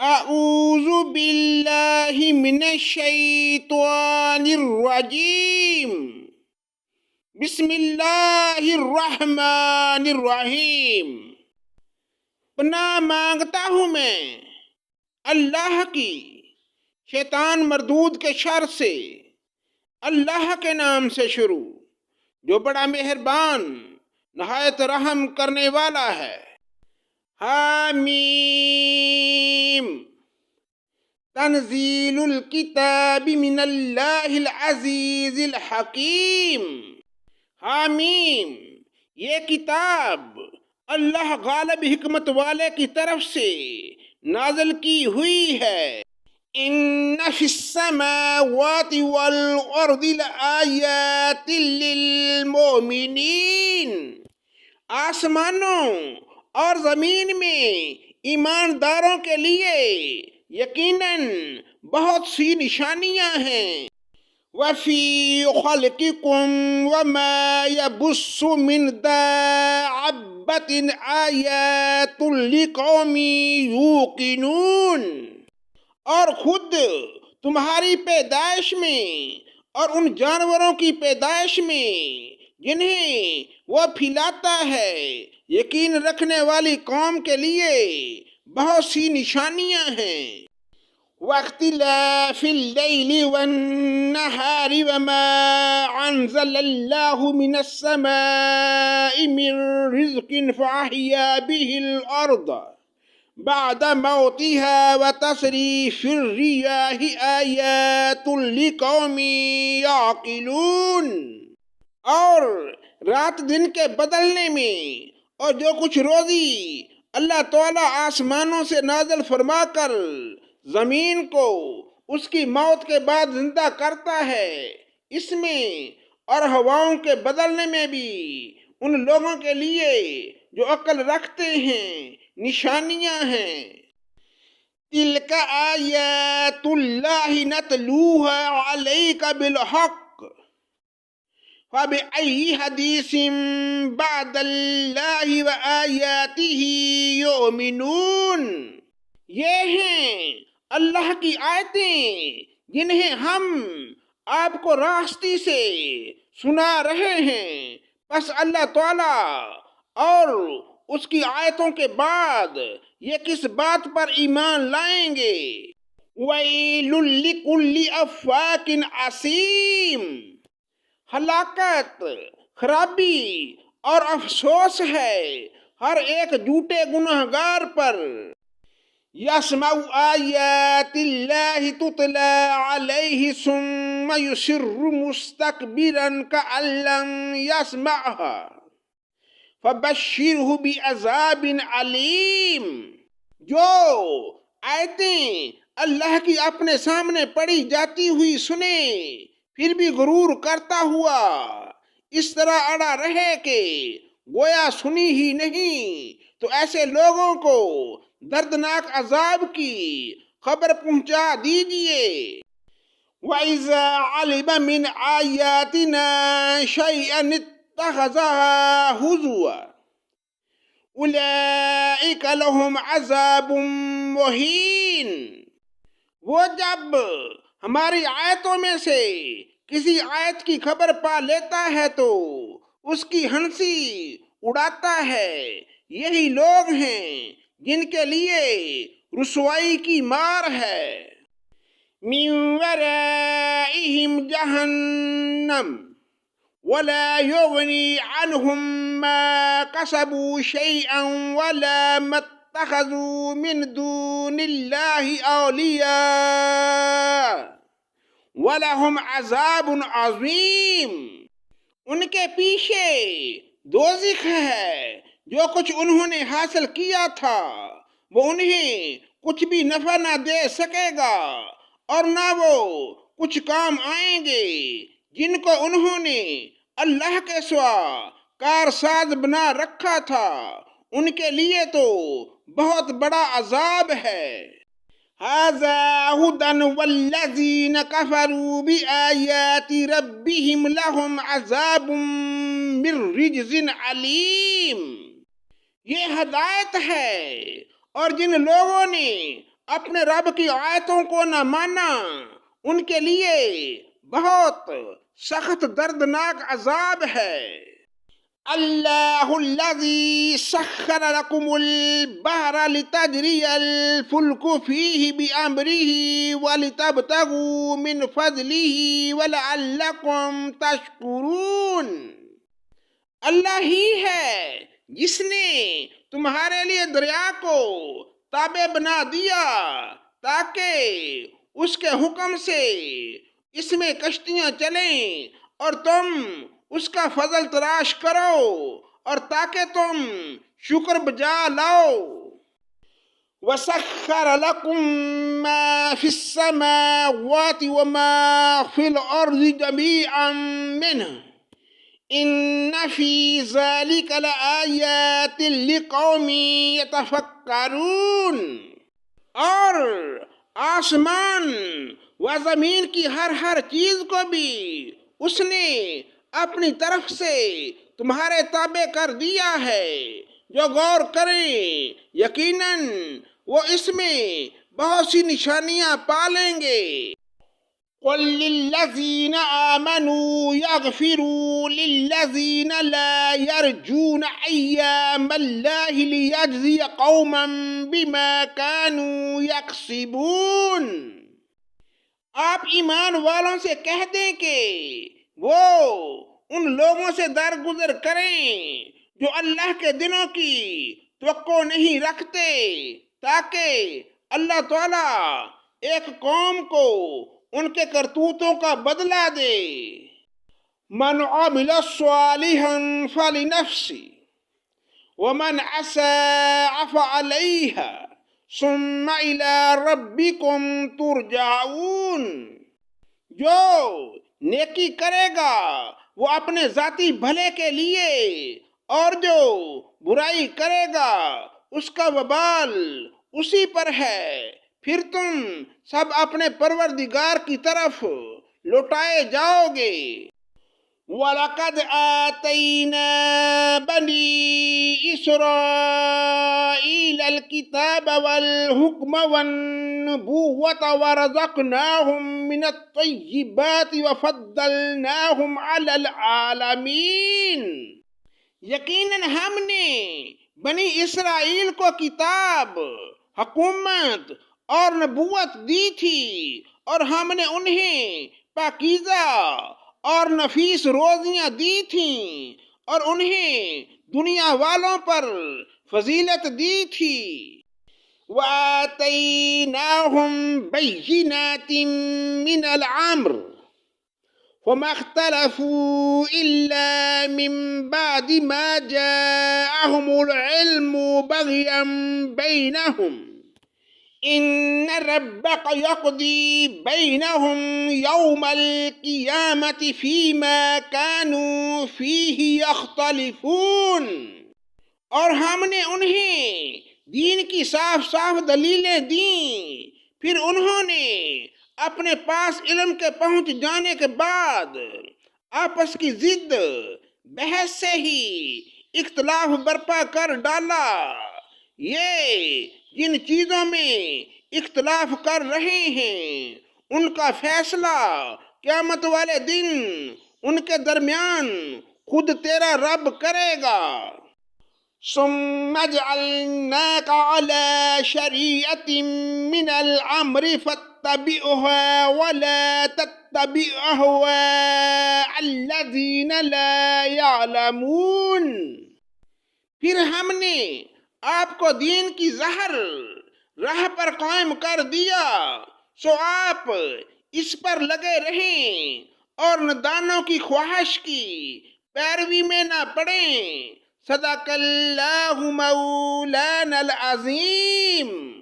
اعوذ باللہ من الشیطان الرجیم بسم اللہ الرحمن الرحیم۔ پناہ مانگتا ہوں میں اللہ کی شیطان مردود کے شر سے۔ اللہ کے نام سے شروع جو بڑا مہربان نہایت رحم کرنے والا ہے۔ حامیم۔ تنزیل الکتاب من اللہ العزیز الحکیم۔ حامیم، یہ کتاب اللہ غالب حکمت والے کی طرف سے نازل کی ہوئی ہے۔ ان فی السماوات والارض لآیات للمؤمنین۔ آسمانوں اور زمین میں ایمانداروں کے لیے یقیناً بہت سی نشانیاں ہیں۔ وَفِي خَلْقِكُمْ وَمَا يَبُثُّ مِن دَابَّةٍ آیَاتٌ لِقَوْمٍ یوقنون۔ اور خود تمہاری پیدائش میں اور ان جانوروں کی پیدائش میں جنہیں وہ پھیلاتا ہے، یقین رکھنے والی قوم کے لیے بہت سی نشانیاں ہیں۔ وَاخْتِلَافِ اللَّيْلِ وَالنَّهَارِ وَمَا أَنزَلَ اللَّهُ مِنَ السَّمَاءِ مِن رِزْقٍ فَأَحْيَا بِهِ الْأَرْضَ بعد موتها وتصریف الرياح آیات لقوم یعقلون۔ اور رات دن کے بدلنے میں اور جو کچھ روزی اللہ تعالیٰ آسمانوں سے نازل فرما کر زمین کو اس کی موت کے بعد زندہ کرتا ہے، اس میں اور ہواؤں کے بدلنے میں بھی ان لوگوں کے لیے جو عقل رکھتے ہیں نشانیاں ہیں۔ تِلْکَ آیاتُ اللہ نتلوها علیک بالحق فَبِأَيِّ حَدِیثٍ بَعْدَ اللہ وآیاتہ یؤمنون۔ یہ ہیں اللہ کی آیتیں جنہیں ہم آپ کو راستی سے سنا رہے ہیں، پس اللہ تعالیٰ اور اس کی آیتوں کے بعد یہ کس بات پر ایمان لائیں گے؟ وَيْلٌ لِكُلِّ أَفَّاكٍ أَثِيمٍ۔ ہلاکت، خرابی اور افسوس ہے ہر ایک جھوٹے گنہگار پر۔ یسمع آیات اللہ تتلی علیہ ثم یصر مستکبرا کأن لم یسمعها فبشرہ بعذاب علیم۔ جو آیتیں اللہ کی اپنے سامنے پڑھی جاتی ہوئی سنے پھر بھی غرور کرتا ہوا اس طرح اڑا رہے کہ گویا سنی ہی نہیں، تو ایسے لوگوں کو دردناک عذاب کی خبر پہنچا دیجئے۔ وَإِذَا عَلِمَ مِنْ آیَاتِنَا شَيْئًا اتَّخَذَهَا هُزُوًا أُولَئِكَ لَهُمْ عَذَابٌ مُهِینٌ۔ وہ جب ہماری آیتوں میں سے کسی آیت کی خبر پا لیتا ہے تو اس کی ہنسی اڑاتا ہے۔ یہی لوگ ہیں جن کے لیے رسوائی کی مار ہے۔ من ورائہم جہنم ولا یغنی عنہم ما کسبوا شیئا ولا ما اتخذوا من دون اللہ اولیاء وَلَهُمْ عَذَابٌ عَظِيمٌ۔ ان کے پیچھے دوزخ ہے، جو کچھ انہوں نے حاصل کیا تھا وہ انہیں کچھ بھی نفع نہ دے سکے گا اور نہ وہ کچھ کام آئیں گے جن کو انہوں نے اللہ کے سوا کارساز بنا رکھا تھا، ان کے لیے تو بہت بڑا عذاب ہے۔ هَذَا هُدًى وَالَّذِينَ كَفَرُوا بِآيَاتِ رَبِّهِمْ لَهُمْ عَذَابٌ مِّن رِجْزٍ عَلِيمٌ۔ یہ ہدایت ہے اور جن لوگوں نے اپنے رب کی آیتوں کو نہ مانا، ان کے لیے بہت سخت دردناک عذاب ہے۔ اللہ الذی سخر لکم البحر لتجری الفلک فیہ بامرہ ولتبتغوا من فضلہ ولعلکم تشکرون۔ اللہ ہی ہے جس نے تمہارے لیے دریا کو تابع بنا دیا تاکہ اس کے حکم سے اس میں کشتیاں چلیں اور تم اس کا فضل تلاش کرو اور تاکہ تم شکر بجا لاؤ۔ وَسَخَّرَ لَكُم مَّا فِي السَّمَاوَاتِ وَمَا فِي الْأَرْضِ جَمِيعًا مِّنْهُ إِنَّ فِي ذَلِكَ لَآيَاتٍ لِقَوْمٍ يَتَفَكَّرُونَ۔ اور آسمان و زمین کی ہر چیز کو بھی اس نے اپنی طرف سے تمہارے تابع کر دیا ہے، جو غور کریں یقیناً وہ اس میں بہت سی نشانیاں پالیں گے۔ قُل لِّلَّذِينَ آمَنُوا يَغْفِرُوا لِلَّذِينَ لَا يَرْجُونَ أَيَّامَ اللَّهِ لِيَجْزِيَ قَوْمًا بِمَا كَانُوا يَكْسِبُونَ۔ آپ ایمان والوں سے کہہ دیں کہ وہ ان لوگوں سے درگزر کریں جو اللہ کے دنوں کی توقع نہیں رکھتے، تاکہ اللہ تعالیٰ ایک قوم کو ان کے کرتوتوں کا بدلہ دے۔ من عمل صالحا فلنفسه ومن اساء فعليها ثم الى ربكم ترجعون۔ جو نیکی کرے گا وہ اپنے ذاتی بھلے کے لیے، اور جو برائی کرے گا اس کا وبال اسی پر ہے، پھر تم سب اپنے پروردگار کی طرف لوٹائے جاؤ گے۔ وَلَقَدْ آتَيْنَا بَنِي إِسْرَائِيلَ الْكِتَابَ وَالْحُكْمَ وَالنُّبُوَّةَ وَرَزَقْنَاهُمْ مِنَ الطَّيِّبَاتِ وَفَضَّلْنَاهُمْ عَلَى الْعَالَمِينَ۔ یقیناً ہم نے بنی اسرائیل کو کتاب، حکومت اور نبوت دی تھی، اور ہم نے انہیں پاکیزہ اور نفیس روزیاں دی تھیں، اور انہیں دنیا والوں پر فضیلت دی تھی۔ وَآتَيْنَاهُمْ بَيِّنَاتٍ مِّنَ الْأَمْرِ وَمَا اخْتَلَفُوا إِلَّا مِن بَعْدِ مَا جَاءَهُمُ الْعِلْمُ بَغْيًا بَيْنَهُمْ إِنَّ رَبَّكَ يَقْضِي بَيْنَهُمْ يَوْمَ الْقِيَامَةِ فِيمَا كَانُوا فِيهِ يَخْتَلِفُونَ۔ اور ہم نے انہیں دین کی صاف دلیلیں دیں، پھر انہوں نے اپنے پاس علم کے پہنچ جانے کے بعد آپس کی ضد بحث سے ہی اختلاف برپا کر ڈالا۔ یہ جن چیزوں میں اختلاف کر رہے ہیں ان کا فیصلہ قیامت والے دن ان کے درمیان خود تیرا رب کرے گا۔ ثم جعلناك على شريعة من الأمر فاتبعها ولا تتبع أهواء الذين لا يعلمون۔ پھر ہم نے آپ کو دین کی ظاہر راہ پر قائم کر دیا، سو آپ اس پر لگے رہیں اور نادانوں کی خواہش کی پیروی میں نہ پڑیں۔ صدق اللہ مولانا العظیم۔